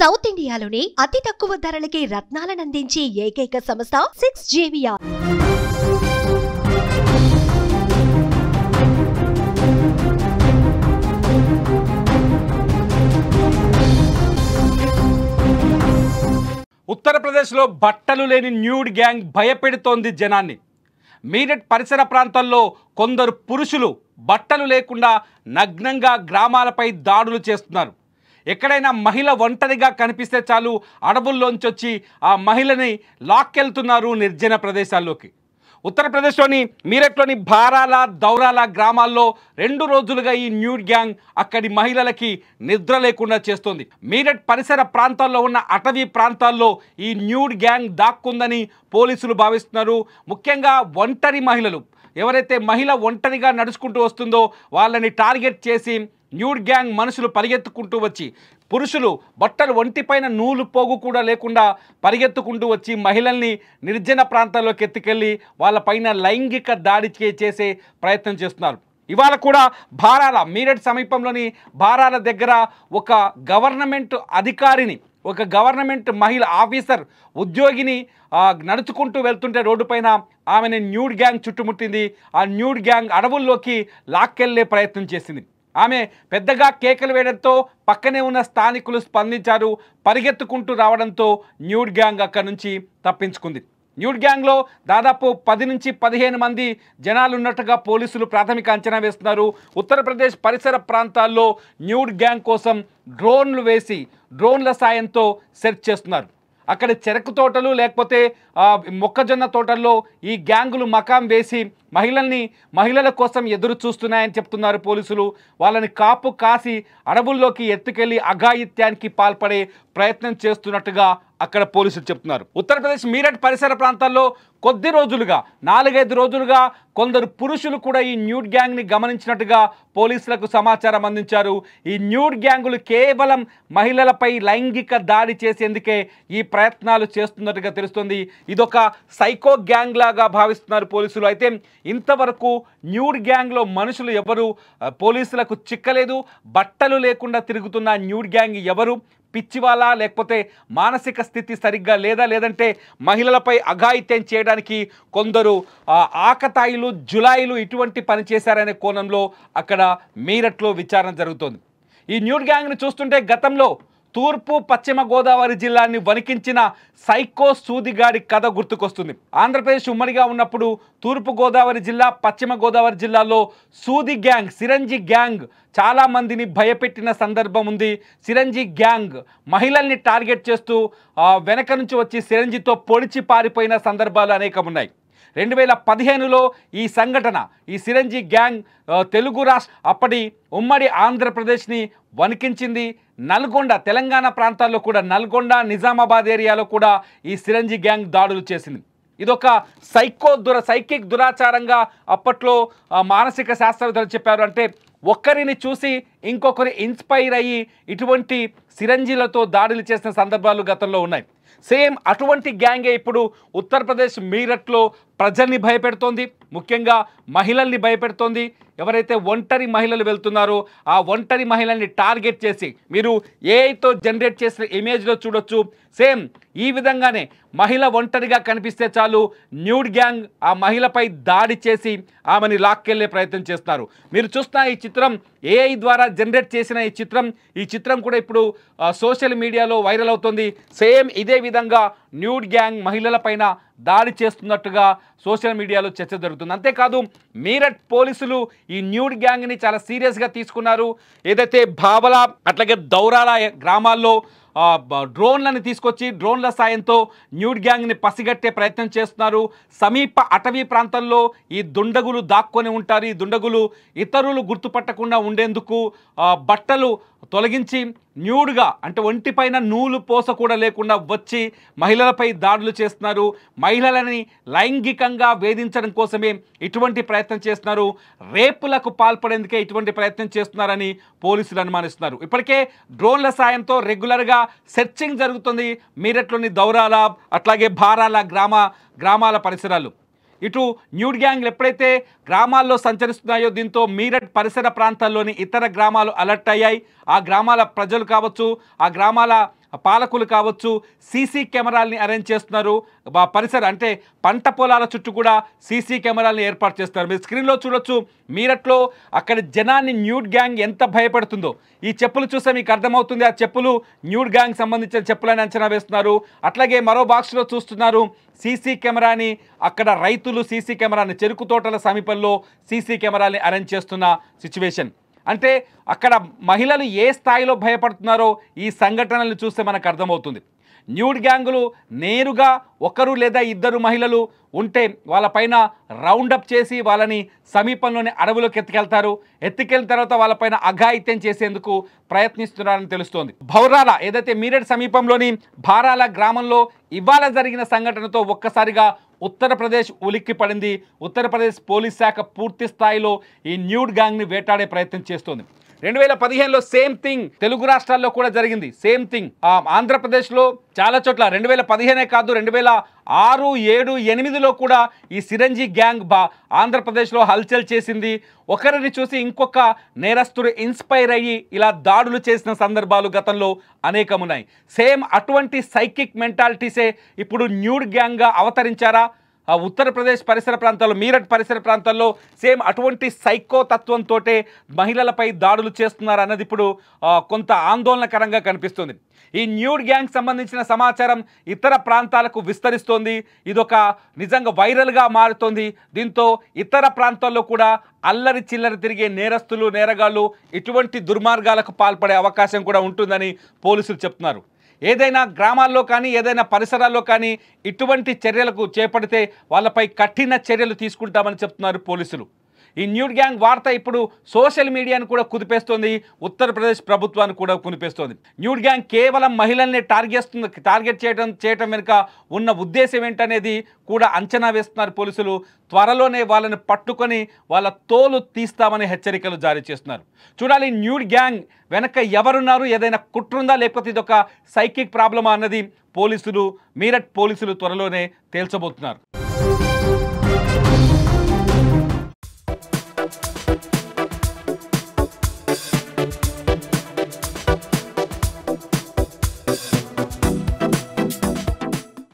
South ఇండియాలోనే అతి తక్కువ ధరలకి రత్నాలనందించే ఏకైక సంస్థ 6JVR. ఉత్తరప్రదేశ్లో బట్టలు లేని న్యూడ్ గ్యాంగ్ భయపెడుతోంది జనాన్ని. మీరట్ పరిసర ప్రాంతాల్లో కొందరు పురుషులు బట్టలు లేకుండా నగ్నంగా గ్రామాలపై దాడులు చేస్తున్నారు. ఎక్కడైనా మహిళ ఒంటరిగా కనిపిస్తే చాలు అడవుల్లోంచి వచ్చి ఆ మహిళని లాక్కెళ్తున్నారు నిర్జన ప్రదేశాల్లోకి. ఉత్తరప్రదేశ్లోని మీరట్లోని బారాల దౌరాల గ్రామాల్లో 2 రోజులుగా ఈ న్యూడ్ గ్యాంగ్ అక్కడి మహిళలకి నిద్ర లేకుండా చేస్తోంది. మీరట్ పరిసర ప్రాంతాల్లో ఉన్న అటవీ ప్రాంతాల్లో ఈ న్యూడ్ గ్యాంగ్ దాక్కుందని పోలీసులు భావిస్తున్నారు. ముఖ్యంగా ఒంటరి మహిళలు, ఎవరైతే మహిళ ఒంటరిగా నడుచుకుంటూ వస్తుందో వాళ్ళని టార్గెట్ చేసి న్యూడ్ గ్యాంగ్ మనుషులు పరిగెత్తుకుంటూ వచ్చి, పురుషులు బట్టలు ఒంటిపైన నూలు పోగు కూడా లేకుండా పరిగెత్తుకుంటూ వచ్చి మహిళల్ని నిర్జన ప్రాంతాల్లోకి ఎత్తుకెళ్ళి వాళ్ళపైన లైంగిక దాడి చేసే ప్రయత్నం చేస్తున్నారు. ఇవాళ కూడా బారాల, మీరట్ సమీపంలోని బారాల దగ్గర ఒక గవర్నమెంట్ అధికారిని, ఒక గవర్నమెంట్ మహిళ ఆఫీసర్ ఉద్యోగిని నడుచుకుంటూ వెళ్తుంటే రోడ్డుపైన ఆమెను న్యూడ్ గ్యాంగ్ చుట్టుముట్టింది. ఆ న్యూడ్ గ్యాంగ్ అడవుల్లోకి లాక్కెళ్లే ప్రయత్నం చేసింది. ఆమె పెద్దగా కేకలు వేయడంతో పక్కనే ఉన్న స్థానికులు స్పందించారు. పరిగెత్తుకుంటూ రావడంతో న్యూడ్ గ్యాంగ్ అక్కడి నుంచి తప్పించుకుంది. న్యూడ్ గ్యాంగ్లో దాదాపు 10 నుంచి 15 మంది జనాలు ఉన్నట్టుగా పోలీసులు ప్రాథమిక అంచనా వేస్తున్నారు. ఉత్తరప్రదేశ్ పరిసర ప్రాంతాల్లో న్యూడ్ గ్యాంగ్ కోసం డ్రోన్లు వేసి డ్రోన్ల సాయంతో సెర్చ్ చేస్తున్నారు. అక్కడ చెరకు తోటలు లేకపోతే మొక్కజొన్న తోటల్లో ఈ గ్యాంగులు మకాం వేసి మహిళల కోసం ఎదురు చూస్తున్నాయని చెప్తున్నారు పోలీసులు. వాళ్ళని కాపు కాసి అడవుల్లోకి ఎత్తుకెళ్లి అఘాయిత్యానికి పాల్పడే ప్రయత్నం చేస్తున్నట్టుగా అక్కడ పోలీసులు చెప్తున్నారు. ఉత్తరప్రదేశ్ మీరట్ పరిసర ప్రాంతాల్లో కొద్ది రోజులుగా 4-5 రోజులుగా కొందరు పురుషులు కూడా ఈ న్యూడ్ గ్యాంగ్ని గమనించినట్టుగా పోలీసులకు సమాచారం అందించారు. ఈ న్యూడ్ గ్యాంగులు కేవలం మహిళలపై లైంగిక దాడి చేసేందుకే ఈ ప్రయత్నాలు చేస్తున్నట్టుగా తెలుస్తుంది. ఇదొక సైకో గ్యాంగ్ లాగా భావిస్తున్నారు పోలీసులు. అయితే ఇంతవరకు న్యూడ్ గ్యాంగ్లో మనుషులు ఎవరు పోలీసులకు చిక్కలేదు. బట్టలు లేకుండా తిరుగుతున్న న్యూడ్ గ్యాంగ్ ఎవరు? పిచ్చివాళ్ళ, లేకపోతే మానసిక స్థితి సరిగ్గా లేదా, లేదంటే మహిళలపై అఘాయిత్యం చేయడానికి కొందరు ఆకతాయిలు, జులాయిలు ఇటువంటి పని చేశారనే కోణంలో అక్కడ మీరట్లో విచారణ జరుగుతోంది. ఈ న్యూడ్ గ్యాంగ్ని చూస్తుంటే గతంలో తూర్పు పశ్చిమ గోదావరి జిల్లాని వణికించిన సైకో సూదిగాడి కథ గుర్తుకొస్తుంది. ఆంధ్రప్రదేశ్ ఉమ్మడిగా ఉన్నప్పుడు తూర్పు గోదావరి జిల్లా, పశ్చిమ గోదావరి జిల్లాలో సూది గ్యాంగ్, సిరంజి గ్యాంగ్ చాలామందిని భయపెట్టిన సందర్భం ఉంది. సిరంజి గ్యాంగ్ మహిళల్ని టార్గెట్ చేస్తూ వెనక నుంచి వచ్చి సిరంజితో పొడిచి పారిపోయిన సందర్భాలు అనేకం ఉన్నాయి. 2015లో ఈ సంఘటన, ఈ సిరంజి గ్యాంగ్ తెలుగు రాష్ట్ర అప్పటి ఉమ్మడి ఆంధ్రప్రదేశ్ని వణికించింది. నల్గొండ, తెలంగాణ ప్రాంతాల్లో కూడా నల్గొండ, నిజామాబాద్ ఏరియాలో కూడా ఈ సిరంజి గ్యాంగ్ దాడులు చేసింది. ఇదొక సైకిక్ దురాచారంగా అప్పట్లో మానసిక శాస్త్రవేత్తలు చెప్పారు. అంటే ఒక్కరిని చూసి ఇంకొకరు ఇన్స్పైర్ అయ్యి ఇటువంటి సిరంజీలతో దాడులు చేసిన సందర్భాలు గతంలో ఉన్నాయి. సేమ్ అటువంటి గ్యాంగే ఇప్పుడు ఉత్తరప్రదేశ్ మీరట్లో ప్రజల్ని భయపెడుతోంది, ముఖ్యంగా మహిళల్ని భయపెడుతోంది. ఎవరైతే ఒంటరి మహిళలు వెళ్తున్నారో ఆ ఒంటరి మహిళల్ని టార్గెట్ చేసి, మీరు ఏఐతో జనరేట్ చేసిన ఇమేజ్లో చూడొచ్చు, సేమ్ ఈ విధంగానే మహిళ ఒంటరిగా కనిపిస్తే చాలు న్యూడ్ గ్యాంగ్ ఆ మహిళపై దాడి చేసి ఆమెని లాక్కెళ్లే ప్రయత్నం చేస్తున్నారు. మీరు చూస్తున్న ఈ చిత్రం ఏఐ ద్వారా జనరేట్ చేసిన ఈ చిత్రం కూడా ఇప్పుడు సోషల్ మీడియాలో వైరల్ అవుతుంది. సేమ్ ఇదే విధంగా న్యూడ్ గ్యాంగ్ మహిళలపైన దాడి చేస్తున్నట్టుగా సోషల్ మీడియాలో చర్చ జరుగుతుంది. అంతేకాదు మీరట్ పోలీసులు ఈ న్యూడ్ గ్యాంగ్ని చాలా సీరియస్గా తీసుకున్నారు. ఏదైతే బావల అట్లాగే దౌరాల గ్రామాల్లో డ్రోన్లను తీసుకొచ్చి డ్రోన్ల సాయంతో న్యూడ్ గ్యాంగ్ని పసిగట్టే ప్రయత్నం చేస్తున్నారు. సమీప అటవీ ప్రాంతాల్లో ఈ దుండగులు దాక్కొని ఉంటారు. ఈ దుండగులు ఇతరులు గుర్తుపట్టకుండా ఉండేందుకు బట్టలు తొలగించి న్యూడ్గా, అంటే ఒంటిపైన నూలు పోస కూడా లేకుండా వచ్చి మహిళలపై దాడులు చేస్తున్నారు. మహిళలని లైంగికంగా వేధించడం కోసమే ఇటువంటి ప్రయత్నం చేస్తున్నారు. రేపులకు పాల్పడేందుకే ఇటువంటి ప్రయత్నం చేస్తున్నారని పోలీసులు అనుమానిస్తున్నారు. ఇప్పటికే డ్రోన్ల సాయంతో రెగ్యులర్గా సెర్చింగ్ జరుగుతుంది మీరట్లోని దౌరాల అట్లాగే బారాల గ్రామాల పరిసరాలు. ఇటు న్యూడ్ గ్యాంగ్లు ఎప్పుడైతే గ్రామాల్లో సంచరిస్తున్నాయో దీంతో మీరట్ పరిసర ప్రాంతాల్లోని ఇతర గ్రామాలు అలర్ట్ అయ్యాయి. ఆ గ్రామాల ప్రజలు కావచ్చు, ఆ గ్రామాల పాలకులు కావచ్చు సీసీ కెమెరాల్ని అరేంజ్ చేస్తున్నారు. పరిసర అంటే పంట పొలాల చుట్టూ కూడా సీసీ కెమెరాల్ని ఏర్పాటు చేస్తున్నారు. మీరు స్క్రీన్లో చూడొచ్చు మీరట్లో అక్కడ జనాన్ని న్యూడ్ గ్యాంగ్ ఎంత భయపడుతుందో. ఈ చెప్పులు చూస్తే మీకు అర్థమవుతుంది. ఆ చెప్పులు న్యూడ్ గ్యాంగ్ సంబంధించిన చెప్పులని అంచనా వేస్తున్నారు. అట్లాగే మరో బాక్స్లో చూస్తున్నారు సీసీ కెమెరాని. అక్కడ రైతులు సీసీ కెమెరాని చెరుకు తోటల సమీపంలో సీసీ కెమెరాని అరేంజ్ చేస్తున్న సిచ్యువేషన్. అంటే అక్కడ మహిళలు ఏ స్థాయిలో భయపడుతున్నారో ఈ సంఘటనలు చూస్తే మనకు అర్థమవుతుంది. న్యూడ్ గ్యాంగులు నేరుగా ఒకరు లేదా ఇద్దరు మహిళలు ఉంటే వాళ్ళపైన రౌండప్ చేసి వాళ్ళని సమీపంలోని అడవులోకి ఎత్తుకెళ్ళిన తర్వాత వాళ్ళపైన అఘాయిత్యం చేసేందుకు ప్రయత్నిస్తున్నారని తెలుస్తోంది. భౌరాల ఏదైతే మీరట్ సమీపంలోని భారాల గ్రామంలో ఇవాళ జరిగిన సంఘటనతో ఒక్కసారిగా ఉత్తరప్రదేశ్ ఉలిక్కి పడింది. ఉత్తరప్రదేశ్ పోలీస్ శాఖ పూర్తి స్థాయిలో ఈ న్యూడ్ గ్యాంగ్ని వేటాడే ప్రయత్నం చేస్తోంది. 2015లో సేమ్ థింగ్ తెలుగు రాష్ట్రాల్లో కూడా జరిగింది. సేమ్ థింగ్ ఆంధ్రప్రదేశ్లో చాలా చోట్ల 2015 కాదు 2006, 7, 8లో కూడా ఈ సిరంజి గ్యాంగ్ ఆంధ్రప్రదేశ్లో హల్చల్ చేసింది. ఒకరిని చూసి ఇంకొక నేరస్తుడు ఇన్స్పైర్ అయ్యి ఇలా దాడులు చేసిన సందర్భాలు గతంలో అనేకమున్నాయి. సేమ్ అటువంటి సైకిక్ మెంటాలిటీసే ఇప్పుడు న్యూడ్ గ్యాంగ్గా అవతరించారా? ఉత్తరప్రదేశ్ పరిసర ప్రాంతాల్లో మీరట్ పరిసర ప్రాంతాల్లో సేమ్ అటువంటి సైకో తత్వంతో మహిళలపై దాడులు చేస్తున్నారు అన్నది ఇప్పుడు కొంత ఆందోళనకరంగా కనిపిస్తుంది. ఈ న్యూడ్ గ్యాంగ్ సంబంధించిన సమాచారం ఇతర ప్రాంతాలకు విస్తరిస్తోంది. ఇదొక నిజంగా వైరల్గా మారుతోంది. దీంతో ఇతర ప్రాంతాల్లో కూడా అల్లరి చిల్లరి తిరిగే నేరస్తులు నేరగాళ్ళు ఇటువంటి దుర్మార్గాలకు పాల్పడే అవకాశం కూడా ఉంటుందని పోలీసులు చెప్తున్నారు. ఏదైనా గ్రామాల్లో కానీ ఏదైనా పరిసరాల్లో కానీ ఇటువంటి చర్యలకు చేపడితే వాళ్ళపై కఠిన చర్యలు తీసుకుంటామని చెప్తున్నారు పోలీసులు. ఈ న్యూడ్ గ్యాంగ్ వార్త ఇప్పుడు సోషల్ మీడియాను కూడా కుదిపేస్తోంది. ఉత్తరప్రదేశ్ ప్రభుత్వాన్ని కూడా కుదిపేస్తోంది. న్యూడ్ గ్యాంగ్ కేవలం మహిళల్ని టార్గెట్ చేయడం వెనుక ఉన్న ఉద్దేశం ఏంటనేది కూడా అంచనా వేస్తున్నారు పోలీసులు. త్వరలోనే వాళ్ళని పట్టుకొని వాళ్ళ తోలు తీస్తామని హెచ్చరికలు జారీ చేస్తున్నారు. చూడాలి న్యూడ్ గ్యాంగ్ వెనక ఎవరున్నారు, ఏదైనా కుట్రుందా లేకపోతే ఇదొక సైకిక్ ప్రాబ్లమా అన్నది మీరట్ పోలీసులు త్వరలోనే తేల్చబోతున్నారు.